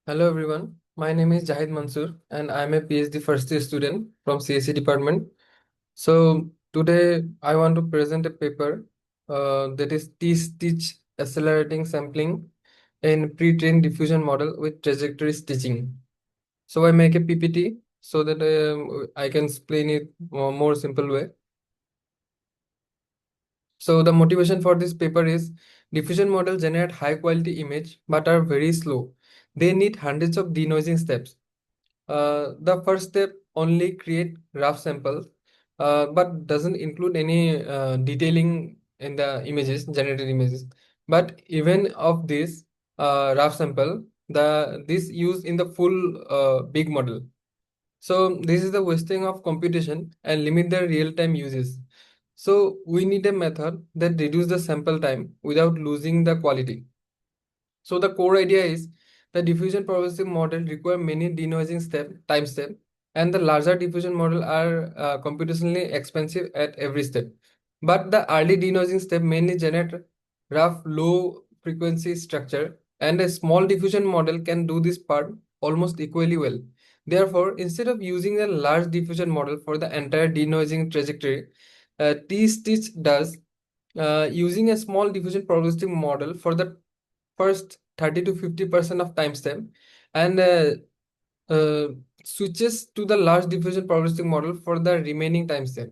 Hello everyone, my name is Jahid Mansoor and I am a PhD first year student from CSE department. So today I want to present a paper that is T-stitch accelerating sampling in pre-trained diffusion model with trajectory stitching. So I make a PPT so that I can explain it more simple way. So the motivation for this paper is diffusion models generate high quality image but are very slow. They need hundreds of denoising steps. The first step only create rough samples, but doesn't include any detailing in the images, generated images. But even of this rough sample, this used in the full big model. So this is the wasting of computation and limit the real-time uses. So we need a method that reduce the sample time without losing the quality. So the core idea is the diffusion progressive model require many denoising time step, and the larger diffusion model are computationally expensive at every step. But the early denoising step mainly generate rough low frequency structure, and a small diffusion model can do this part almost equally well. Therefore, instead of using a large diffusion model for the entire denoising trajectory, T-Stitch does using a small diffusion progressive model for the first 30 to 50% of timestamp and uh, switches to the large diffusion probabilistic model for the remaining timestamp.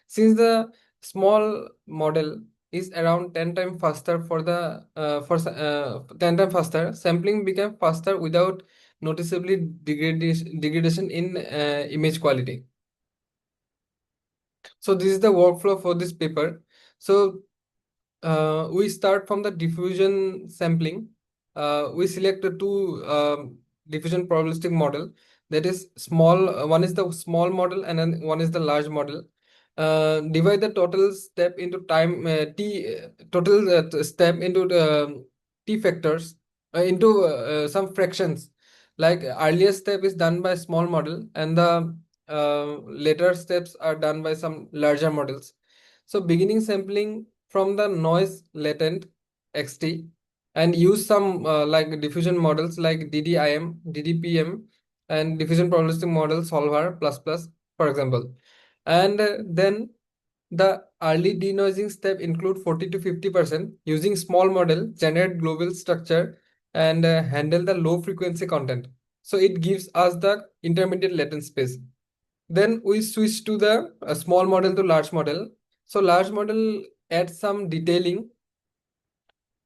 Since the small model is around 10 times faster for the 10 times faster, sampling became faster without noticeably degradation in image quality. So this is the workflow for this paper. So we start from the diffusion sampling. We select the two diffusion probabilistic model, that is small, one is the small model and then one is the large model. Divide the total step into time total step into t factors into some fractions. Like earlier step is done by small model and the later steps are done by some larger models. So beginning sampling from the noise latent xt and use some like diffusion models like DDIM, DDPM, and diffusion probabilistic model solver plus plus, for example. And then the early denoising step include 40 to 50% using small model, generate global structure, and handle the low frequency content. So it gives us the intermediate latent space. Then we switch to the small model to large model. So large model adds some detailing,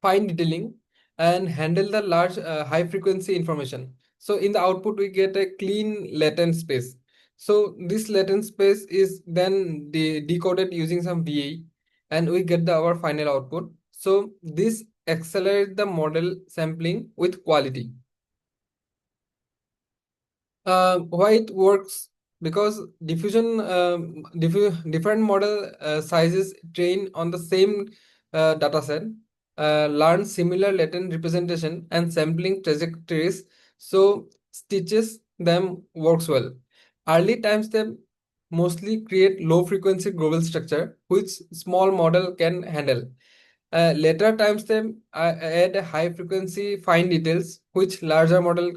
fine detailing, and handle the large high frequency information. So in the output, we get a clean latent space. So this latent space is then decoded using some VA, and we get our final output. So this accelerates the model sampling with quality. Why it works? Because different model sizes train on the same data set, learn similar latent representation and sampling trajectories, so stitches them works well. Early timestamp mostly create low frequency global structure which small model can handle. Later timestamp add high frequency fine details which larger model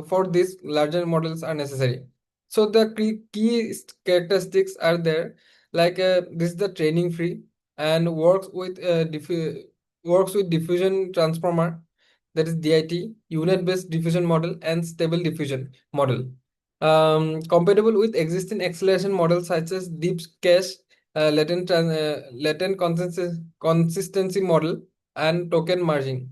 for these larger models are necessary. So the key characteristics are there, like this is the training free and works with diffusion transformer, that is DIT, unit based diffusion model and stable diffusion model. Compatible with existing acceleration models such as deep cache, latent consistency model, and token merging.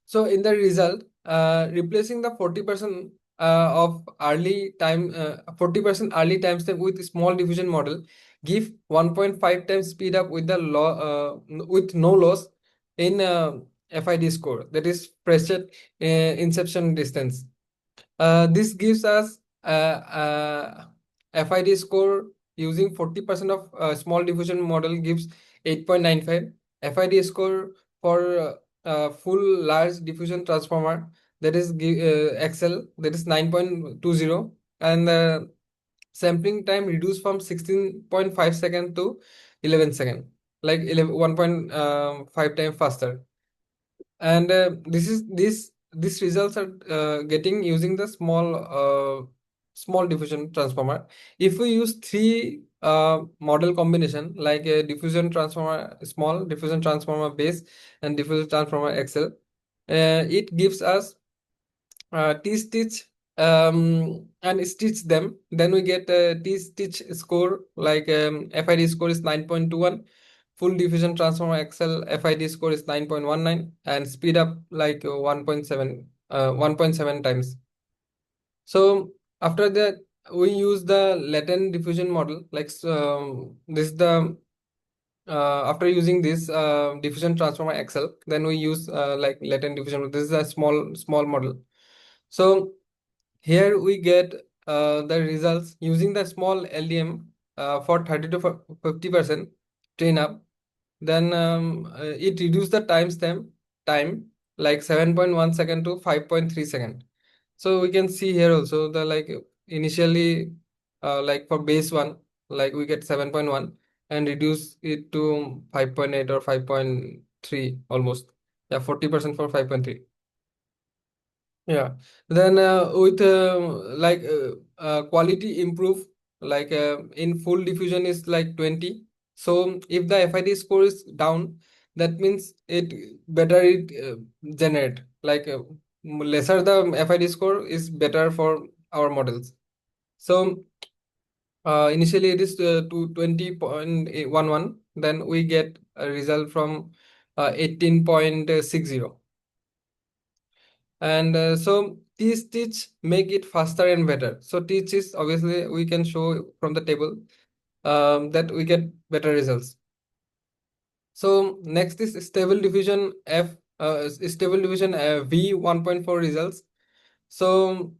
So in the result, replacing the 40% of early time, 40% early time step with small diffusion model give 1.5 times speed up with the with no loss in FID score, that is pressure inception distance. This gives us FID score using 40% of small diffusion model gives 8.95. FID score for full large diffusion transformer, that is XL, that is 9.20, and sampling time reduced from 16.5 second to 11 second, like 1.5 times faster. And this these results are getting using the small diffusion transformer. If we use three model combination like a diffusion transformer small, diffusion transformer base, and diffusion transformer XL, it gives us T-stitch and stitch them. Then we get a T-stitch score like FID score is 9.21. Full diffusion transformer XL FID score is 9.19 and speed up like 1.7 times. So after that, we use the latent diffusion model. Like this is the after using this diffusion transformer XL, then we use like latent diffusion. This is a small model. So here we get the results using the small LDM for 30 to 50% train up. Then it reduced the time like 7.1 second to 5.3 second. So we can see here also the like initially like for base one, like we get 7.1 and reduce it to 5.8 or 5.3 almost. Yeah, 40% for 5.3. Yeah. Then with quality improve like in full diffusion is like 20. So if the FID score is down, that means it better it generate like lesser the FID score is better for our models. So initially it is to 20.11. Then we get a result from 18.60. And so T-stitch make it faster and better. So T-stitch obviously we can show from the table that we get better results. So next is stable diffusion stable diffusion V 1.4 results. So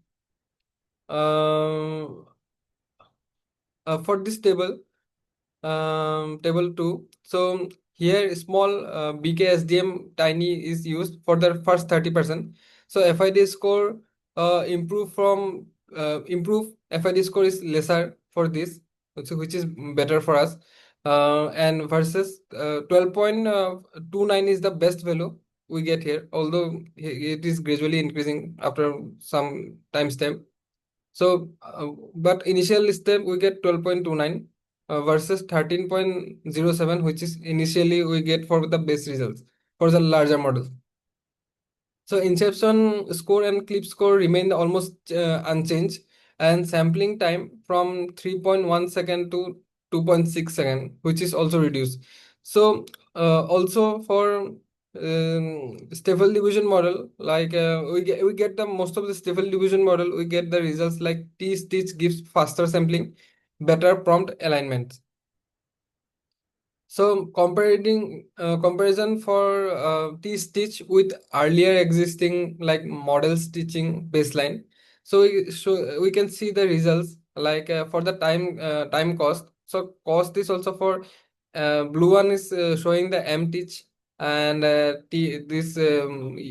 um, for this table, table 2. So here small BKSDM tiny is used for the first 30%. So FID score improve FID score is lesser for this, which is better for us. And versus 12.29 is the best value we get here, although it is gradually increasing after some time step. So, but initial step we get 12.29 versus 13.07, which is initially we get for the base results for the larger model. So inception score and clip score remain almost unchanged, and sampling time from 3.1 second to 2.6 second, which is also reduced. So also for stable diffusion model, like we get the most of the stable diffusion model, we get the results like T stitch gives faster sampling, better prompt alignment. So comparing comparison for T-stitch with earlier existing like model stitching baseline. So we can see the results like for the time cost. So cost is also for blue one is showing the M stitch, and this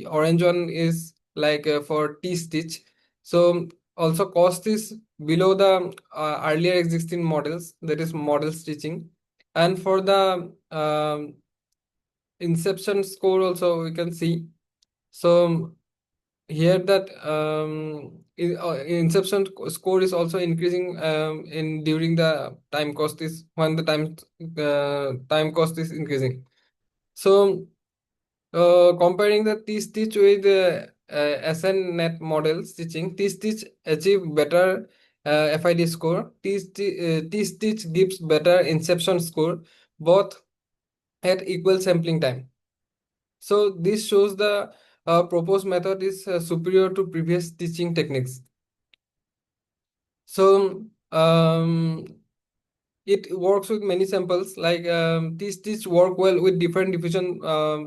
orange one is like for T stitch. So also cost is below the earlier existing models, that is model stitching. And for the inception score also we can see. So here that inception score is also increasing in during the time cost is when the time cost is increasing. So comparing the T-stitch with SNNet model stitching, T-stitch achieve better FID score. T-stitch gives better inception score, both at equal sampling time. So this shows the proposed method is superior to previous teaching techniques. So it works with many samples. Like these work well with different diffusion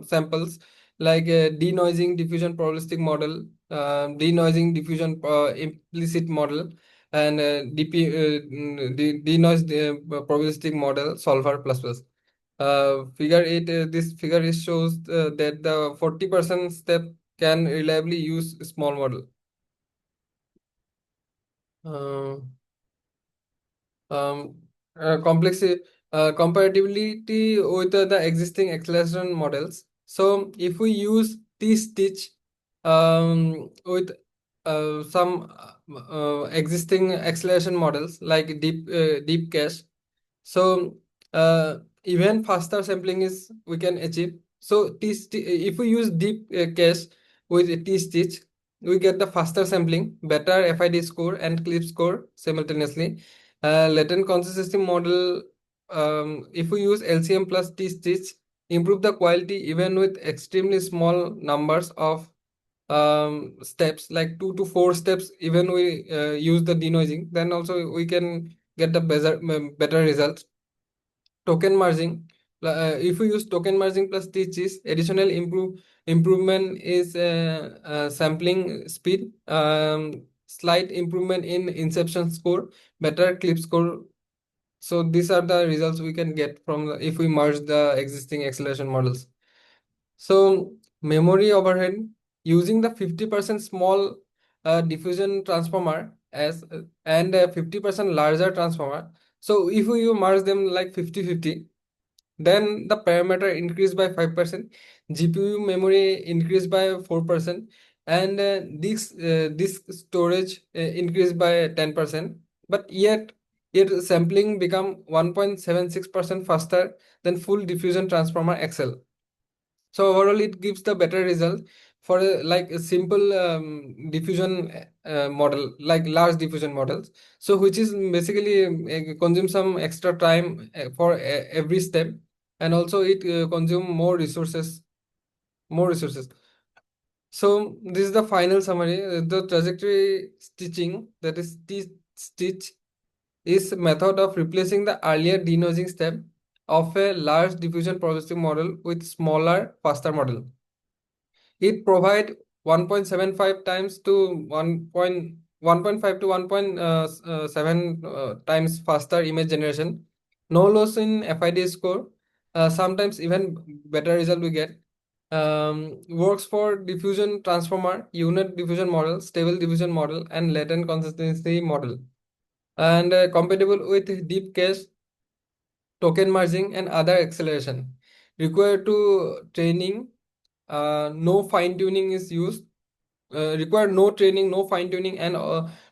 samples, like denoising diffusion probabilistic model, denoising diffusion implicit model, and denoised probabilistic model solver plus plus. Figure 8, this figure is shows that the 40% step can reliably use small model. Uh, um, Compatibility with the existing acceleration models. So if we use T-stitch with some existing acceleration models like deep cache. So even faster sampling is we can achieve. So if we use deep cache with a T-stitch, we get the faster sampling, better FID score and clip score simultaneously. Latent consistency model, if we use LCM plus T-stitch, improve the quality even with extremely small numbers of steps, like 2 to 4 steps. Even we use the denoising, then also we can get the better results. Token merging, if we use token merging plus stitches, additional improvement is sampling speed, slight improvement in inception score, better clip score. So these are the results we can get from if we merge the existing acceleration models. So memory overhead, using the 50% small diffusion transformer as and a 50% larger transformer. So if we merge them like 50-50, then the parameter increased by 5%, GPU memory increased by 4%, and disk storage increased by 10%. But yet sampling become 1.76% faster than full diffusion transformer XL. So overall, it gives the better result for like a simple diffusion model, like large diffusion models. So which is basically consume some extra time for every step, and also it consume more resources, more resources. So this is the final summary. The trajectory stitching, that is T-stitch, is method of replacing the earlier denoising step of a large diffusion processing model with smaller, faster model. It provide 1.75 times to 1.5 to 1.7 times faster image generation. No loss in FID score. Sometimes even better result we get. Works for diffusion transformer, unit diffusion model, stable diffusion model, and latent consistency model. And compatible with deep cache, token merging, and other acceleration. Required to training, no fine tuning is used. Require no training, no fine tuning, and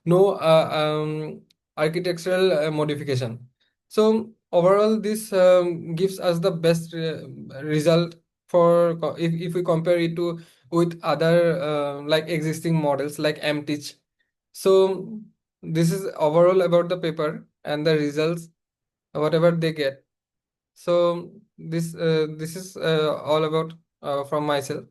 no architectural modification. So overall, this gives us the best result for if we compare it to with other like existing models like MTeach. So this is overall about the paper and the results, whatever they get. So this is all about from myself.